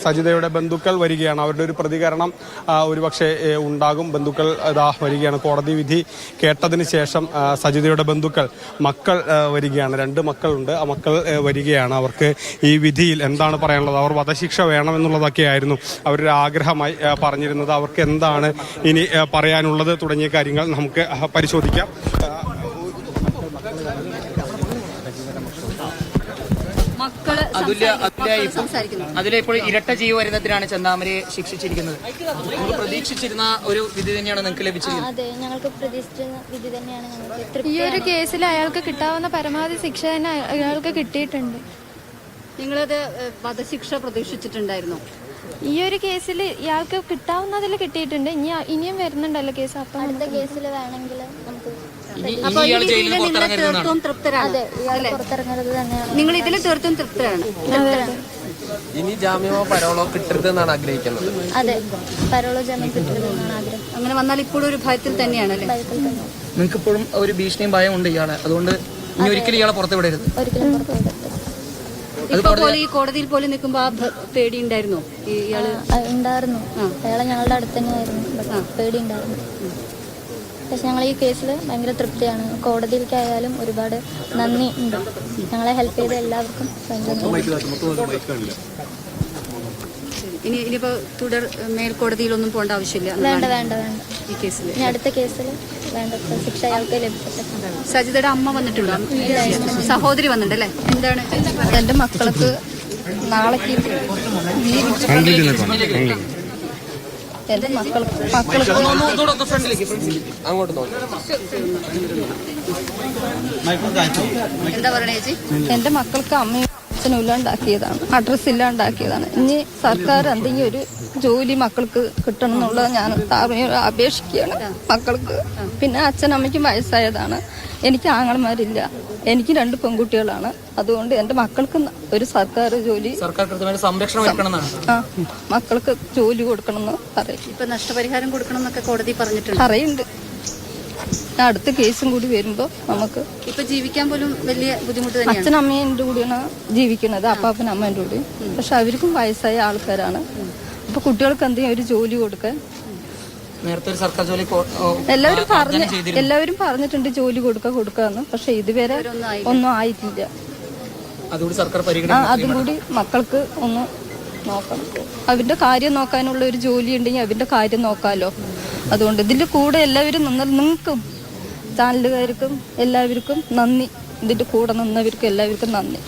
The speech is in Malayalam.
സജിതയുടെ ബന്ധുക്കൾ വരികയാണ്. അവരുടെ ഒരു പ്രതികരണം ഒരുപക്ഷെ ഉണ്ടാകും. ബന്ധുക്കൾ ഇതാ വരികയാണ്. കോടതി വിധി കേട്ടതിന് ശേഷം സജിതയുടെ ബന്ധുക്കൾ മക്കൾ വരികയാണ്. 2 മക്കളുണ്ട്. ആ മക്കൾ വരികയാണ്. അവർക്ക് ഈ വിധിയിൽ എന്താണ് പറയാനുള്ളത്? അവർ വധശിക്ഷ വേണമെന്നുള്ളതൊക്കെയായിരുന്നു അവരുടെ ആഗ്രഹമായി പറഞ്ഞിരുന്നത്. അവർക്ക് എന്താണ് ഇനി പറയാനുള്ളത് തുടങ്ങിയ കാര്യങ്ങൾ നമുക്ക് പരിശോധിക്കാം. അതിലെ ഇപ്പോൾ ഇരട്ട ജീവപര്യന്തത്തിനാണ് ചെന്താമരയെ ശിക്ഷിച്ചിരിക്കുന്നത്. നിങ്ങൾ പ്രതീക്ഷിച്ചിരുന്ന ഒരു വിധി തന്നെയാണ് നിങ്ങൾക്ക് ലഭിച്ചിരിക്കുന്നത്? അതെ, ഞങ്ങൾക്ക് പ്രതീക്ഷിച്ചിരുന്ന വിധി തന്നെയാണ്. ഈ ഒരു കേസിൽ അയാൾക്ക് കിട്ടാവുന്ന പരമാവധി ശിക്ഷ തന്നെ അയാൾക്ക് കിട്ടിയിട്ടുണ്ട്. നിങ്ങളത് വധശിക്ഷ പ്രതീക്ഷിച്ചിട്ടുണ്ടായിരുന്നു? ഈ ഒരു കേസിൽ ഇയാൾക്ക് കിട്ടാവുന്നതിൽ കിട്ടിയിട്ടുണ്ട്. ഇനിയും വരുന്നുണ്ടല്ലോ കേസ്. അപ്പം അടുത്ത കേസിൽ വേണമെങ്കിൽ നമുക്ക് തീർത്തും തൃപ്തരാണ്. നിങ്ങൾ ഇതിൽ തീർത്തും തൃപ്തരാണ്. ഇനി ജാമ്യമോ പരോളോ കിട്ടരുതെന്നാണ് ആഗ്രഹിക്കുന്നത്. അതെ, പരോളോ ജാമ്യം കിട്ടരുതെന്നാണ് ആഗ്രഹം. അങ്ങനെ വന്നാൽ ഇപ്പോഴും ഒരു ഭയത്തിൽ തന്നെയാണ് അല്ലേ? നിങ്ങൾക്ക് ഇപ്പോഴും ഒരു ഭീഷണിയും ഭയം ഉണ്ട് ഇയാളെ. അതുകൊണ്ട് ഇനി ഒരിക്കലും ഇയാളെ പുറത്ത് വിടരുത്. ഒരിക്കലും പുറത്ത് വിടരുത്. അതുപോലെ ഈ കോടതിയിൽ പോലും നിൽക്കുമ്പോ ആ പേടി ഉണ്ടായിരുന്നോ? ഉണ്ടായിരുന്നു. അയാളെ ഞങ്ങളുടെ അടുത്ത് തന്നെയായിരുന്നു. പേടി ഉണ്ടായിരുന്നു. പക്ഷെ ഞങ്ങൾ ഈ കേസിൽ ഭയങ്കര തൃപ്തിയാണ്. കോടതിയിലേക്കായാലും ഒരുപാട് നന്ദി ഉണ്ട്. ഞങ്ങളെ ഹെൽപ്പ് ചെയ്ത എല്ലാവർക്കും ഇനിയിപ്പോ തുടർ മേൽക്കോടതിയിലൊന്നും പോകേണ്ട ആവശ്യമില്ല. വേണ്ട വേണ്ട വേണ്ട. ഈ കേസിൽ ഇനി അടുത്ത കേസിൽ വേണ്ട ശിക്ഷ അയാൾക്ക് ലഭിക്കട്ടെ. സജിതയുടെ അമ്മ വന്നിട്ടുണ്ടോ? സഹോദരി വന്നിട്ടുണ്ടല്ലേ? എന്താണ്? എന്റെ മക്കൾക്ക് നാളേക്ക് എന്റെ മക്കൾക്ക് അങ്ങോട്ട് നോക്കാം. എന്താ പറയണേ ചേച്ചി? എന്റെ മക്കൾക്ക് അമ്മയും അച്ഛനും ഇല്ലാണ്ടാക്കിയതാണ്, അഡ്രസ് ഇല്ലാണ്ടാക്കിയതാണ്. ഇനി സർക്കാർ എന്തെങ്കിലും ഒരു ജോലി മക്കൾക്ക് കിട്ടണം എന്നുള്ളത് ഞാൻ അപേക്ഷിക്കുകയാണ് മക്കൾക്ക്. പിന്നെ അച്ഛനമ്മയ്ക്കും വയസ്സായതാണ്. എനിക്ക് ആങ്ങളമാരില്ല. എനിക്ക് 2 പെൺകുട്ടികളാണ്. അതുകൊണ്ട് എന്റെ മക്കൾക്ക് ഒരു സർക്കാർ ജോലി, സംരക്ഷണം മക്കൾക്ക് ജോലി കൊടുക്കണമെന്ന് പറയും. ഇപ്പൊ നഷ്ടപരിഹാരം കൊടുക്കണം എന്നൊക്കെ കോടതി പറഞ്ഞിട്ടുണ്ട്. പറയുന്നുണ്ട്. അടുത്ത കേസും കൂടി വരുമ്പോ നമുക്ക് ഇപ്പൊ ജീവിക്കാൻ പോലും വലിയ ബുദ്ധിമുട്ട് തന്നെയാണ്. അച്ഛനമ്മേന്റെ കൂടിയാണ് ജീവിക്കുന്നത്, അപ്പാപ്പൻ അമ്മേന്റെ കൂടി. പക്ഷെ അവർക്കും വയസ്സായ ആൾക്കാരാണ്. അപ്പൊ കുട്ടികൾക്ക് എന്തെങ്കിലും ഒരു ജോലി കൊടുക്കാൻ നേരത്തെ സർക്കാർ ജോലി എല്ലാവരും പറഞ്ഞിട്ടുണ്ട് ജോലി കൊടുക്കാന്ന്. പക്ഷെ ഇതുവരെ ഒന്നും ആയിട്ടില്ല. അതും കൂടി മക്കൾക്ക് ഒന്ന് നോക്കണം. അവരുടെ കാര്യം നോക്കാനുള്ള ഒരു ജോലി ഉണ്ടെങ്കിൽ അവരുടെ കാര്യം നോക്കാമല്ലോ. അതുകൊണ്ട് ഇതിന്റെ കൂടെ എല്ലാവരും നിങ്ങൾക്കും ചാനലുകാർക്കും എല്ലാവർക്കും നന്ദി. ഇതിന്റെ കൂടെ നിന്നവർക്കും എല്ലാവർക്കും നന്ദി.